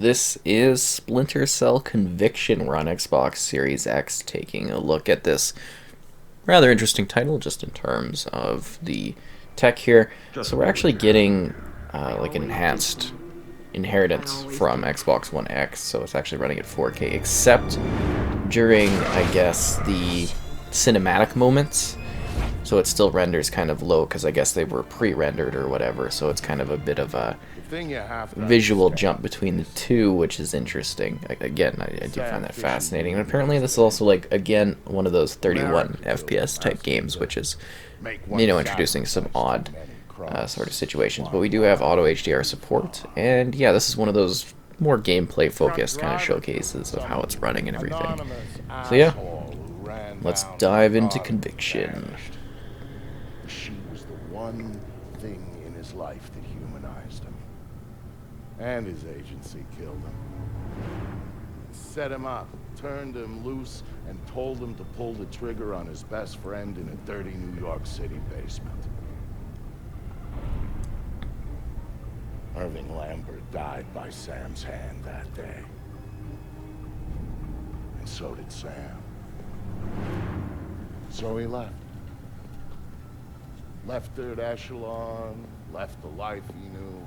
This is Splinter Cell Conviction. We're on Xbox Series X, taking a look at this rather interesting title just in terms of the tech here. So we're actually getting like an enhanced inheritance from Xbox One X, so it's actually running at 4K, except during, I guess, the cinematic moments. So it still renders kind of low because I guess they were pre-rendered or whatever, so it's kind of a bit of a visual jump between the two, which is interesting. Again, I do find that fascinating. And apparently this is also, like, again, one of those 31 FPS type games, which is, introducing some odd sort of situations. But we do have auto HDR support, and yeah, this is one of those more gameplay focused kind of showcases of how it's running and everything. So yeah, let's dive into Conviction. She was the one thing in his life that humanized him. And his agency killed him. Set him up, turned him loose, and told him to pull the trigger on his best friend in a dirty New York City basement. Irving Lambert died by Sam's hand that day. And so did Sam. So he left. Left Third Echelon, left the life he knew,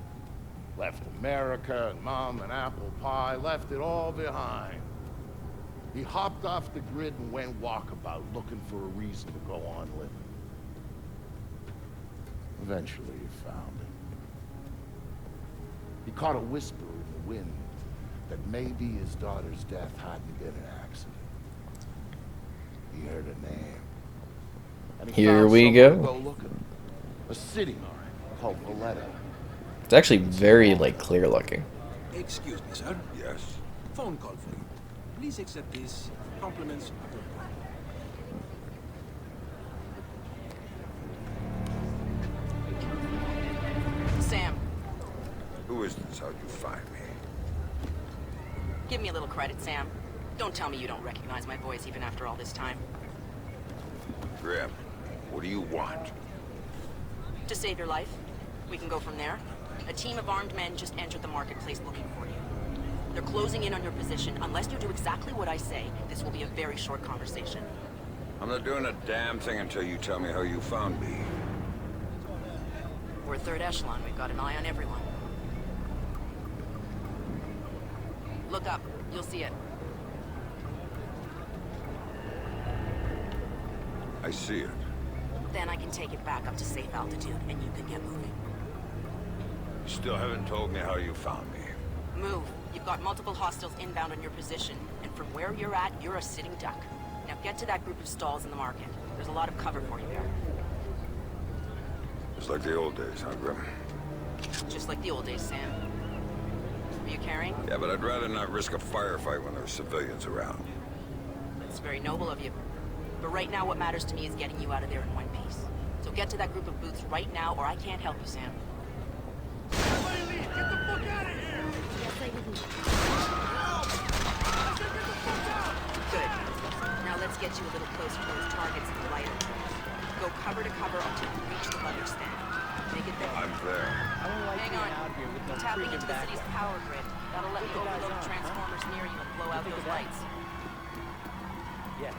left America and Mom and apple pie, left it all behind. He hopped off the grid and went walkabout, looking for a reason to go on living. Eventually he found it. He caught a whisper in the wind that maybe his daughter's death hadn't been an accident. He heard a name. And he Here found we someone go. to looking. A city called Valletta. It's actually very, like, clear looking. Excuse me, sir. Yes. Phone call for you. Please accept this. Compliments. Sam, Who is this? How'd you find me? give me a little credit, Sam. Don't tell me you don't recognize my voice even after all this time. Grim, what do you want? To save your life. We can go from there. A team of armed men just entered the marketplace looking for you. They're closing in on your position. Unless you do exactly what I say, this will be a very short conversation. I'm not doing a damn thing until you tell me how you found me. We're Third Echelon. We've got an eye on everyone. Look up. You'll see it. I see it. Then I can take it back up to safe altitude, and you can get moving. You still haven't told me how you found me. Move. You've got multiple hostiles inbound on your position, and from where you're at, you're a sitting duck. Now get to that group of stalls in the market. There's a lot of cover for you there. It's like the old days, huh, Grim? Just like the old days, Sam. Are you carrying? Yeah, but I'd rather not risk a firefight when there's civilians around. That's very noble of you. But right now, what matters to me is getting you out of there in one piece. So get to that group of booths right now, or I can't help you, Sam. Everybody leave! Get the fuck out of here! Yes, I will. Help! I said get the fuck out! Good. Now let's get you a little closer to those targets in the lighter. Go cover to cover until you reach the luggage stand. Make it big. I'm there. I don't like Hang being on. out here with no Tapping freaking into the city's backup. power grid. That'll let me Think it overload does, huh? transformers near you and blow out Think those it does. lights. Yeah.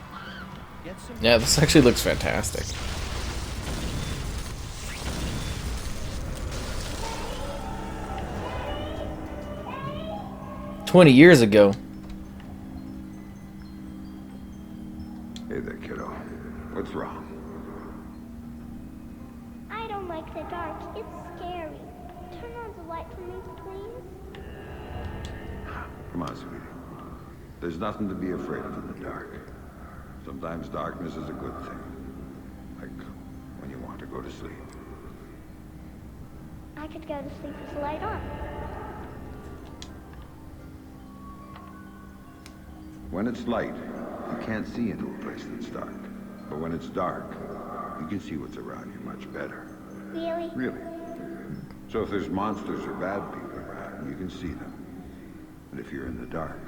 Get some. Yeah, this actually looks fantastic. "20 years ago." Hey there, kiddo. What's wrong? I don't like the dark. It's scary. Turn on the light for me, please. Come on, sweetie. There's nothing to be afraid of in the dark. Sometimes darkness is a good thing. Like when you want to go to sleep. I could go to sleep with the light on. When it's light, you can't see into a place that's dark. But when it's dark, you can see what's around you much better. Really? Really. So if there's monsters or bad people around, you can see them. And if you're in the dark,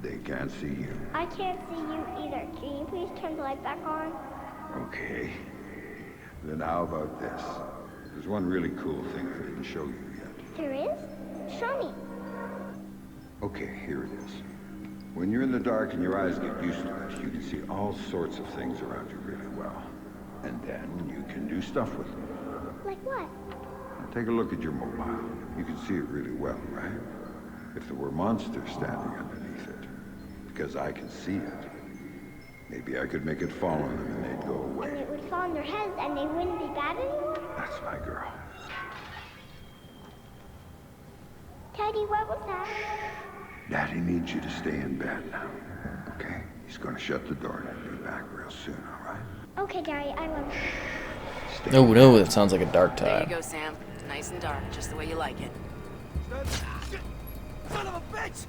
they can't see you. I can't see you either. Can you please turn the light back on? Okay. Then how about this? There's one really cool thing I didn't show you yet. There is? Show me. Okay, here it is. When you're in the dark and your eyes get used to it, you can see all sorts of things around you really well. And then you can do stuff with them. Like what? Now take a look at your mobile. You can see it really well, right? If there were monsters standing underneath it, because I can see it, maybe I could make it fall on them and they'd go And away. it would fall on their heads and they wouldn't be bad anymore? That's my girl. Teddy, what was that? Daddy needs you to stay in bed now, okay? He's gonna shut the door and I'll be back real soon, all right? Okay, Daddy, I love you. Stay Oh no, that sounds like a dark There you time. go, Sam. Nice and dark, just the way you like it. Son of a bitch!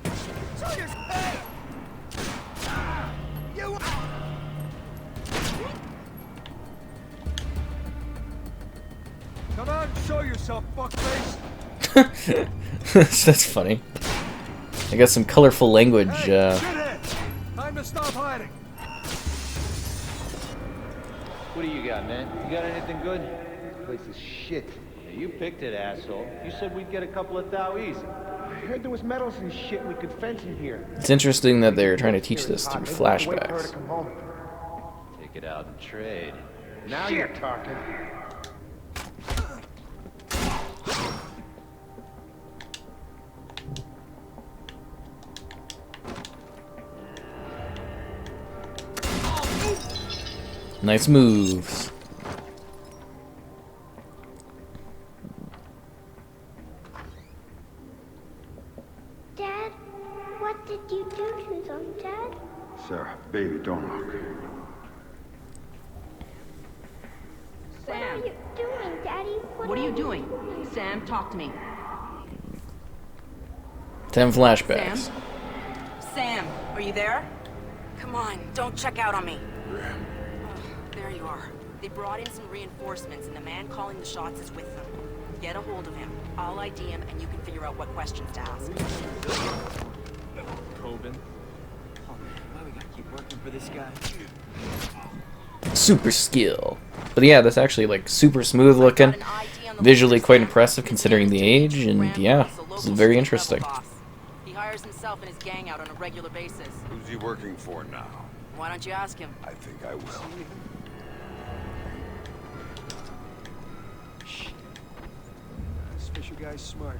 Show your... Hey! You... Come out and show yourself, fuckface! That's funny. I got some colorful language. Shithead! Time to stop hiding! What do you got, man? You got anything good? This place is shit. Yeah, you picked it, asshole. You said we'd get a couple of thou easy. I heard there was metals and shit we could fence in here. It's interesting that they're trying to teach this through flashbacks. Take it out and trade. Now you're talking. Nice moves. Dad, what did you do to them, Dad? Sarah, baby, don't look. What are Sam, you doing, Daddy? what are you doing? Sam, talk to me. 10 flashbacks. Sam? Sam, are you there? Come on, don't check out on me. There you are. They brought in some reinforcements, and the man calling the shots is with them. Get a hold of him. I'll ID him, and you can figure out what questions to ask. Corbin. Oh man, why we gotta keep working for this guy? Super skill. But yeah, that's actually like super smooth looking. Visually quite impressive considering the age, and yeah, this is very interesting. He hires himself and his gang out on a regular basis. Who's he working for now? Why don't you ask him? I think I will. This Fisher guy's smart.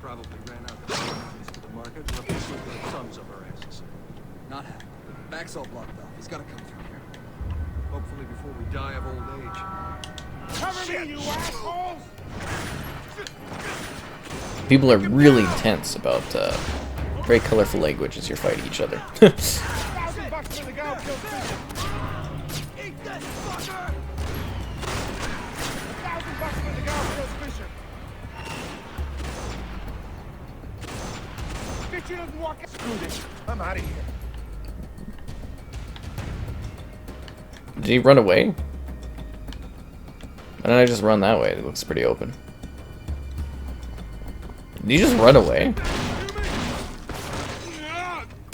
Probably ran out the keys to the market and left us with the thumbs up our asses. Not happening. Back's all blocked off. He's gotta come through here. Hopefully before we die of old age. Cover me, you assholes! People are really intense about very colorful language as you're fighting each other. $1,000 for the guy who killed Fisher. Eat this fucker! $1,000 for the guy who killed Fisher. Fisher doesn't walk out. Screw this. I'm out of here. Did he run away? Why didn't I just run that way? It looks pretty open. Did he just run away?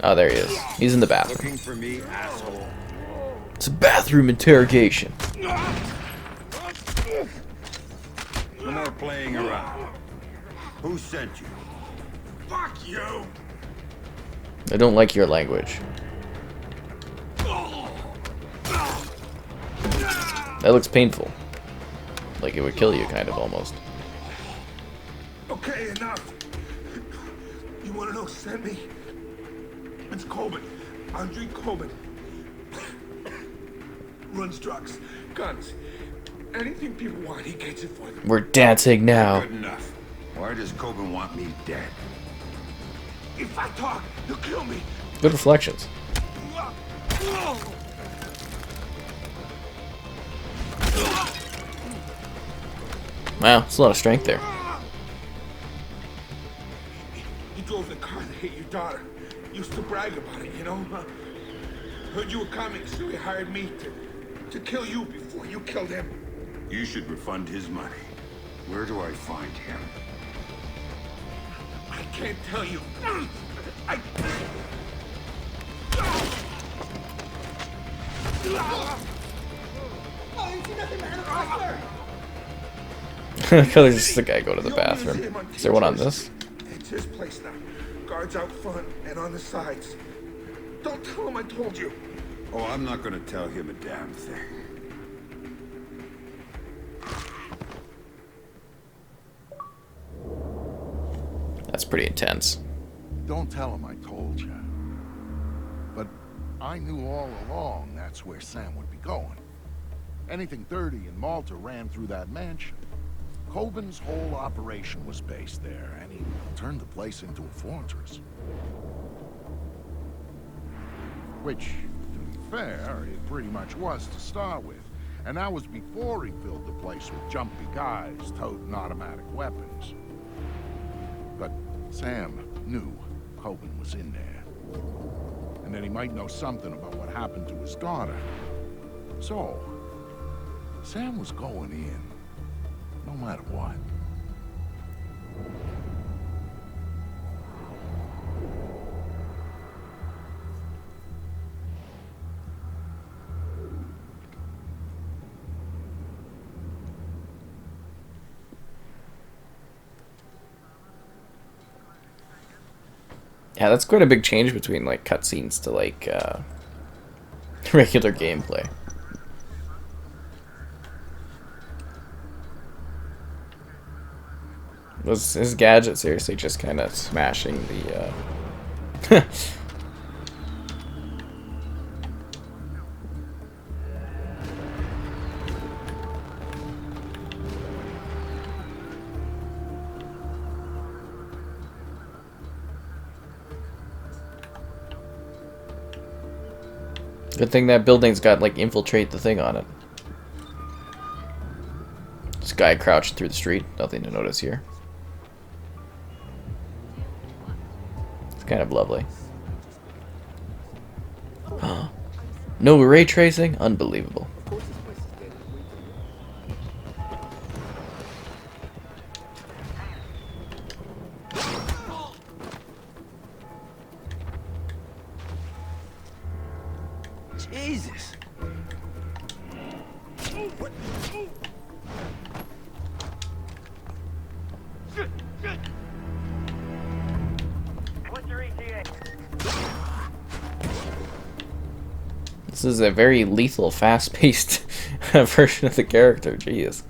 Oh, there he is. He's in the bathroom. Looking for me, asshole. It's a bathroom interrogation. No more playing around. Who sent you? Fuck you! I don't like your language. That looks painful. Like it would kill you, kind of, almost. Okay, enough. You wanna know who sent me? It's Corbin. Andre Corbin. Runs drugs, guns, anything people want, he gets it for them. We're dancing now. Good enough. Why does Coben want me dead? If I talk, he'll kill me. Good reflections. Wow, it's a lot of strength there. He drove the car that hit your daughter. Used to brag about it, you know? Heard you were coming, so he hired me to kill you before you killed him. You should refund his money. Where do I find him? I can't tell you. I... There's just a guy go to the bathroom. Is there one on this? It's his place now. guards out front and on the sides. Don't tell him I told you. Oh, I'm not gonna tell him a damn thing. That's pretty intense. Don't tell him I told you. But I knew all along that's where Sam would be going. Anything dirty in Malta ran through that mansion. Corbin's whole operation was based there, and he turned the place into a fortress. Which, to be fair, it pretty much was to start with. And that was before he filled the place with jumpy guys toting automatic weapons. But Sam knew Corbin was in there. And that he might know something about what happened to his daughter. So, Sam was going in, no matter what. Yeah, that's quite a big change between like cutscenes to like regular gameplay. Was his gadget seriously just kind of smashing the Good thing that building's got like infiltrate the thing on it. This guy crouched through the street, nothing to notice here. It's kind of lovely. No ray tracing? Unbelievable. Jesus. What? What's your ETA? This is a very lethal, fast-paced version of the character. Jeez.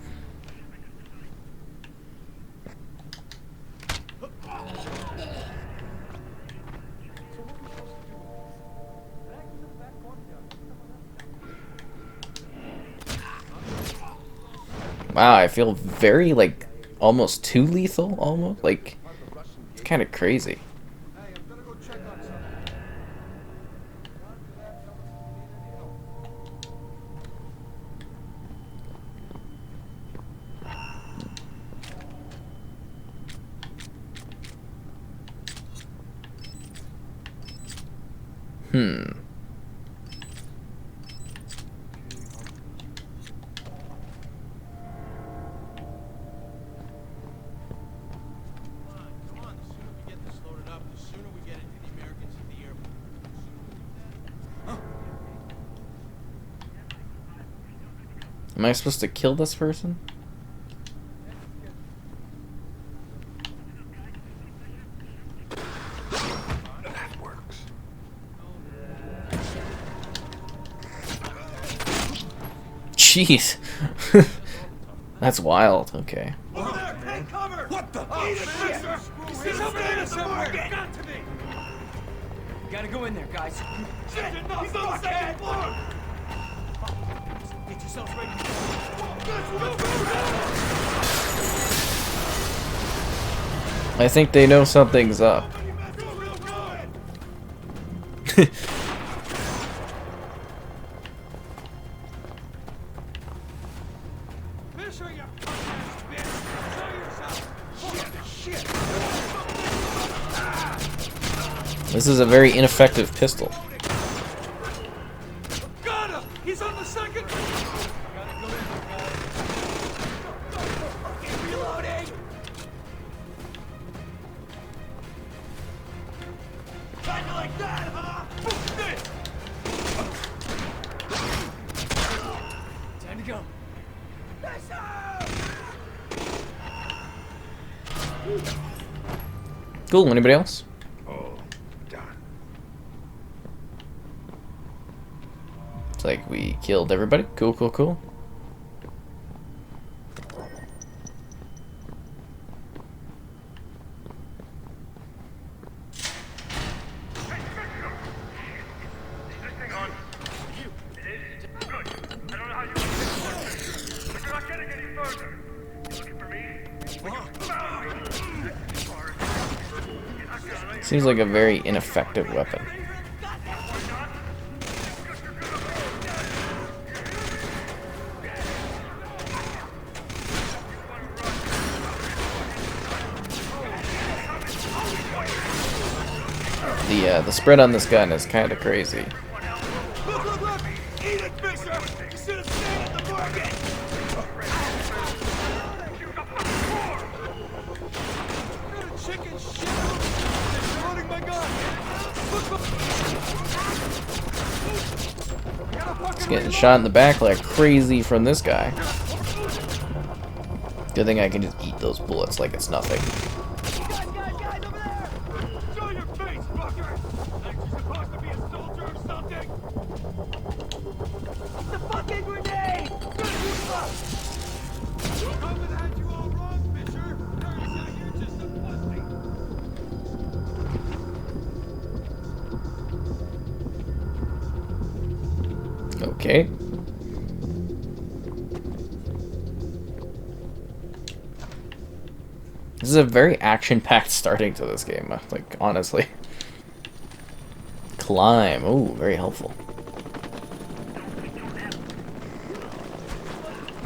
Wow, I feel very, like, almost too lethal, almost. Like, it's kind of crazy. Am I supposed to kill this person? That works. Jeez. That's wild. Okay. Over there, take cover! What the? Oh, shit! He's over there somewhere! Got to me! Gotta go in there, guys. Shit! He's on the second floor! Get yourselves ready. I think they know something's up. This is a very ineffective pistol. Got him! He's on the second. Reloading. Kind of like that, huh? Time to go. Cool. Anybody else? Oh, It's like we killed everybody. Cool, cool, cool. Seems like a very ineffective weapon. The spread on this gun is kind of crazy. Look, look, look! Eat it, Fisher! You should have stayed at the market! Chicken shit! They're loading my gun! It's getting shot in the back like crazy from this guy. Good thing I can just eat those bullets like it's nothing. Guys, over there! Show your face, fucker! Like you're supposed to be a soldier or something? The fucking grenade! Corbin had you all wrong, Fisher! Turns out you're just a pussy! Okay. This is a very action-packed starting to this game, like, honestly. Climb. Ooh, very helpful.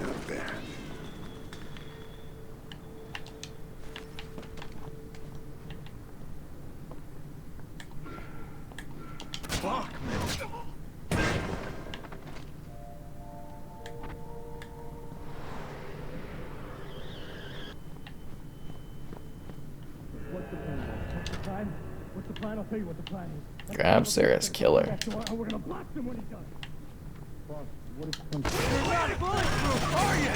Not bad. Fuck, man! What's the plan? I'll tell you what the plan is. Grab Sarah's killer. We're gonna blast him when he does. Boss, what if some... You're not bulletproof, are you?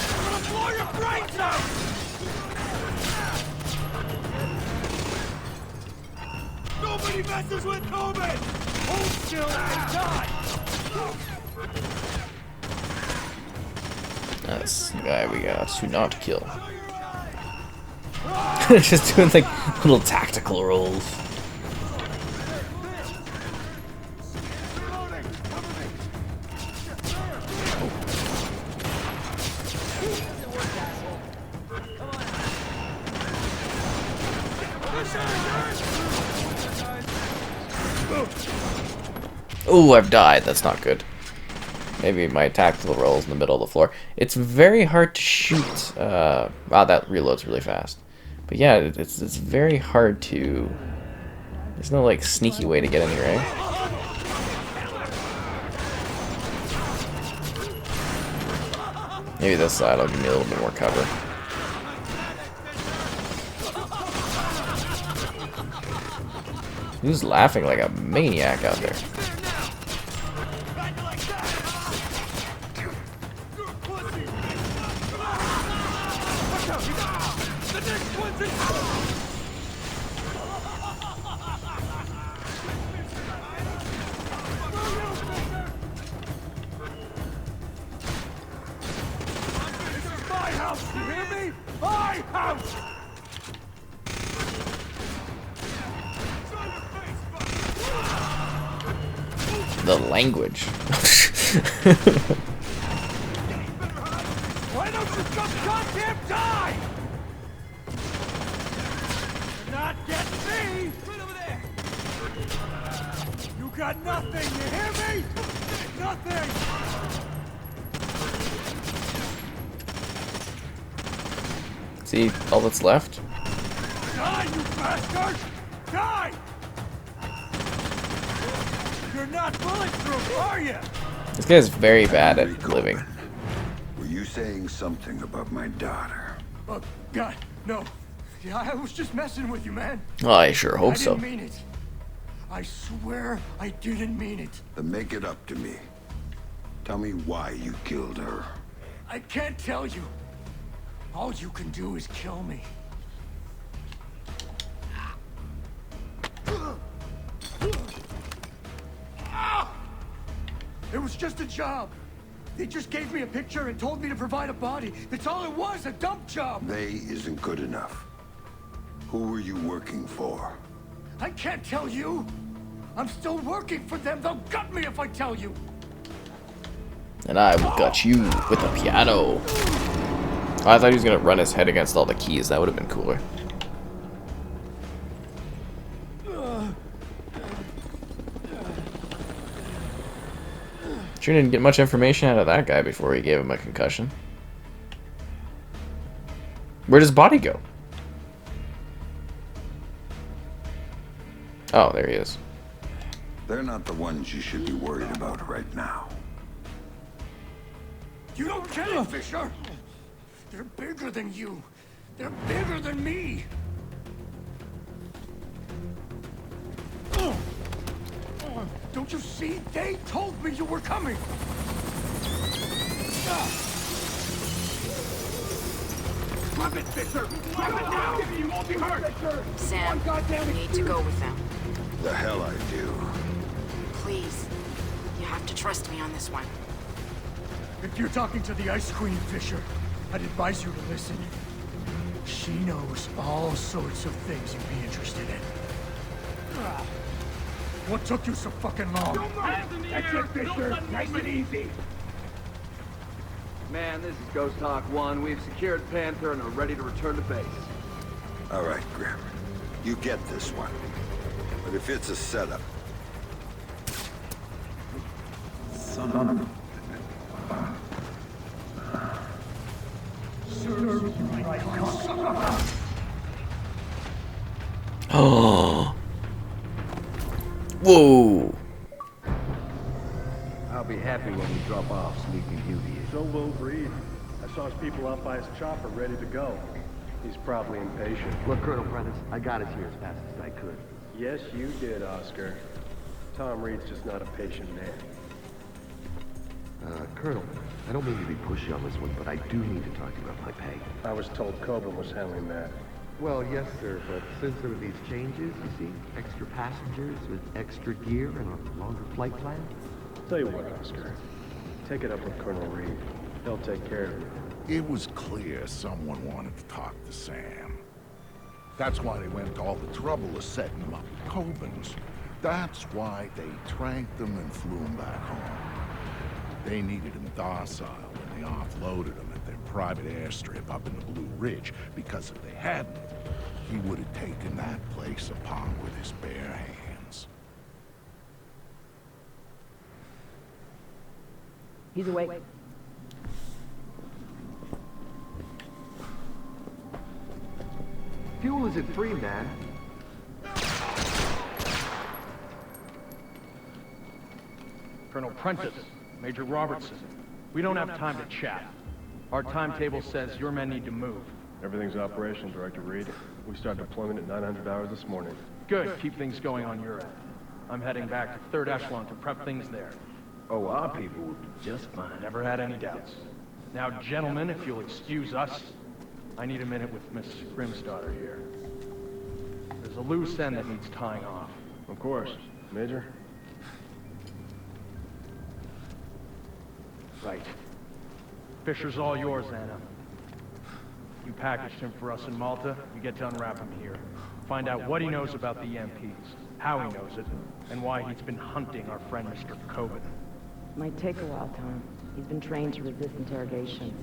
I'm gonna blow your brains out! Nobody messes with Corbin! Hold still and die! That's the guy we got to not kill. Just doing like little tactical rolls. Oh, I've died. That's not good. Maybe my tactical rolls in the middle of the floor. It's very hard to shoot. Wow, that reloads really fast. But yeah, it's very hard to... There's no like sneaky way to get in here, right? Maybe this side will give me a little bit more cover. Who's laughing like a maniac out there? The language. Why don't you just goddamn die? You're not getting me! Right over there! You got nothing, you hear me? Nothing! See, all that's left? Die, you bastard! Die! You're not bulletproof, are you? This guy's very bad at living. Were you saying something about my daughter? Oh, God, no. Yeah, I was just messing with you, man. Oh, I sure hope I so. didn't mean it. I swear I didn't mean it. Then make it up to me. Tell me why you killed her. I can't tell you. All you can do is kill me. It was just a job. They just gave me a picture and told me to provide a body. That's all it was, a dump job. They isn't good enough. Who were you working for? I can't tell you. I'm still working for them. They'll gut me if I tell you. And I will gut you with a piano. Oh, I thought he was gonna run his head against all the keys. That would have been cooler. Sure didn't get much information out of that guy before he gave him a concussion. Where'd his body go? Oh, there he is. They're not the ones you should be worried about right now. You don't get it, Fisher. They're bigger than you. They're bigger than me. Don't you see? They told me you were coming. Drop it, Fisher! Drop it now! You won't be hurt! Sam, you need to go with them. The hell I do. Please. You have to trust me on this one. If you're talking to the Ice Queen, Fisher, I'd advise you to listen. She knows all sorts of things you'd be interested in. What took you so fucking long? That's it, Fisher! Nice and easy! Man, this is Ghost Hawk 1. We've secured Panther and are ready to return to base. All right, Grim. You get this one. But if it's a setup... Son of a... Oh. Whoa. I'll be happy when we drop off Sleeping Beauty. So will Breed. I saw his people out by his chopper ready to go. He's probably impatient. Look, Colonel Prentice, I got us here as fast as I could. Yes, you did, Oscar. Tom Reed's just not a patient man. Colonel, I don't mean to be pushy on this one, but I do need to talk to you about my pay. I was told Corbin was handling that. Well, yes, sir, but since there were these changes, you see, extra passengers with extra gear and a longer flight plan. Tell you what, Oscar. Take it up with Colonel Reed. He'll take care of you. It was clear someone wanted to talk to Sam. That's why they went to all the trouble of setting him up with Corbin's. That's why they tranked him and flew him back home. They needed him docile when they offloaded him at their private airstrip up in the Blue Ridge, because if they hadn't, he would have taken that place upon with his bare hands. He's awake. Fuel isn't free, man. Colonel Prentice, Major Robertson, we don't have time to chat. Our timetable says your men need to move. Everything's operational, Director Reed. We start deployment at 900 hours this morning. Good, keep things going on your end. I'm heading back to 3rd Echelon to prep things there. Oh, our people will be just fine. Never had any doubts. Now, gentlemen, if you'll excuse us, I need a minute with Miss Grimsdottir here. There's a loose end that needs tying off. Of course. Major? Right. Fisher's all yours, Anna. You packaged him for us in Malta, you get to unwrap him here. Find out what he knows about the EMPs, how he knows it, and why he's been hunting our friend Mr. Corbin. Might take a while, Tom. He's been trained to resist interrogation.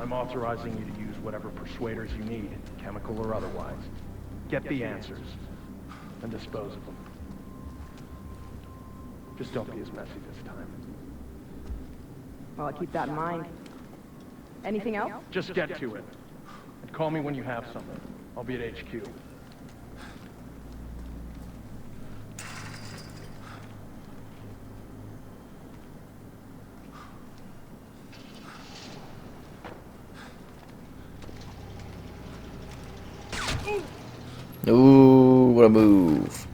I'm authorizing you to use whatever persuaders you need, chemical or otherwise. Get the answers, and dispose of them. Just don't be as messy this time. Well, I'll keep that in mind. Anything else? Just get to it. And call me when you have something. I'll be at HQ. Ooh, what a move.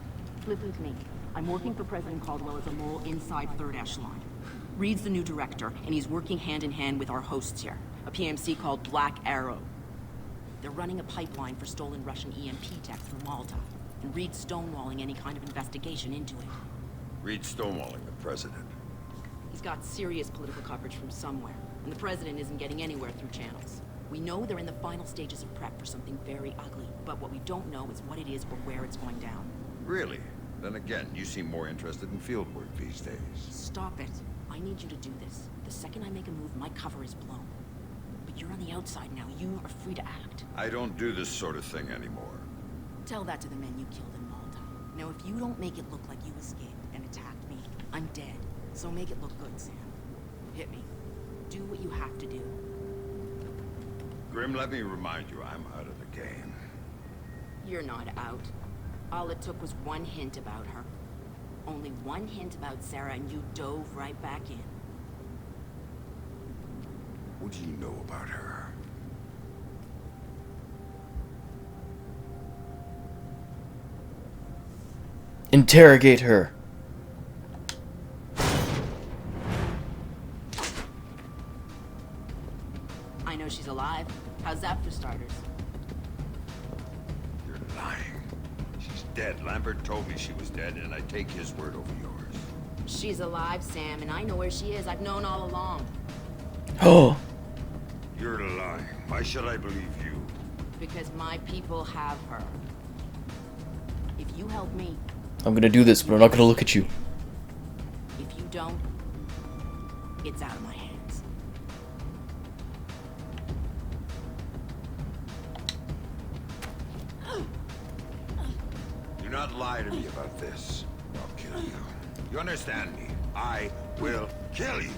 Listen to me. I'm working for President Caldwell as a mole inside 3rd Echelon. Reed's the new director, and he's working hand in hand with our hosts here, a PMC called Black Arrow. They're running a pipeline for stolen Russian EMP tech through Malta, and Reed's stonewalling any kind of investigation into it. Reed's stonewalling the president. He's got serious political coverage from somewhere, and the president isn't getting anywhere through channels. We know they're in the final stages of prep for something very ugly, but what we don't know is what it is or where it's going down. Really? Then again, you seem more interested in field work these days. Stop it. I need you to do this. The second I make a move, my cover is blown. But you're on the outside now. You are free to act. I don't do this sort of thing anymore. Tell that to the men you killed in Malta. Now, if you don't make it look like you escaped and attacked me, I'm dead. So make it look good, Sam. Hit me. Do what you have to do. Grim, let me remind you, I'm out of the game. You're not out. All it took was one hint about her. Only one hint about Sarah, and you dove right back in. What do you know about her? Interrogate her. I know she's alive. How's that for starters? You're lying. She's dead. Lambert told me she was dead, and I take his word over yours. She's alive, Sam, and I know where she is. I've known all along. Oh. You're lying. Why should I believe you? Because my people have her. If you help me... I'm gonna do this, but I'm not gonna look at you. If you don't, it's out of my hands. Do not lie to me about this. I'll kill you. You understand me? I will kill you.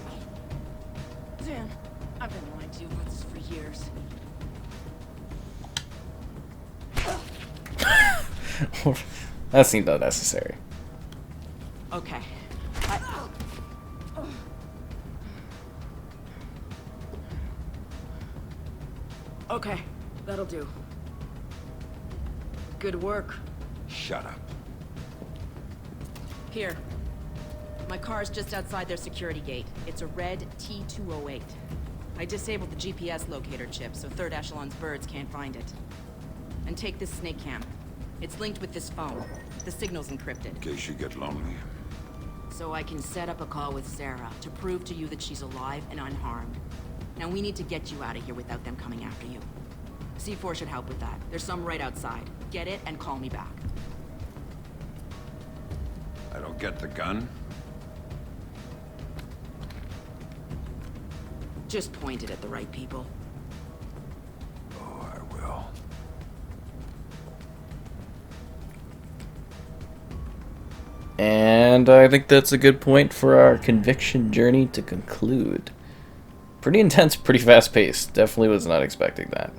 Sam, I've been lying to you about this for years. That seemed unnecessary. Okay. Okay, that'll do. Good work. Shut up. Here. My car's just outside their security gate. It's a red T208. I disabled the GPS locator chip, so third echelon's birds can't find it. And take this snake cam. It's linked with this phone. The signal's encrypted. In case you get lonely. So I can set up a call with Sarah to prove to you that she's alive and unharmed. Now we need to get you out of here without them coming after you. C4 should help with that. There's some right outside. Get it and call me back. I don't get the gun. Just point it at the right people. Oh, I will. And I think that's a good point for our conviction journey to conclude. Pretty intense, pretty fast paced. Definitely was not expecting that.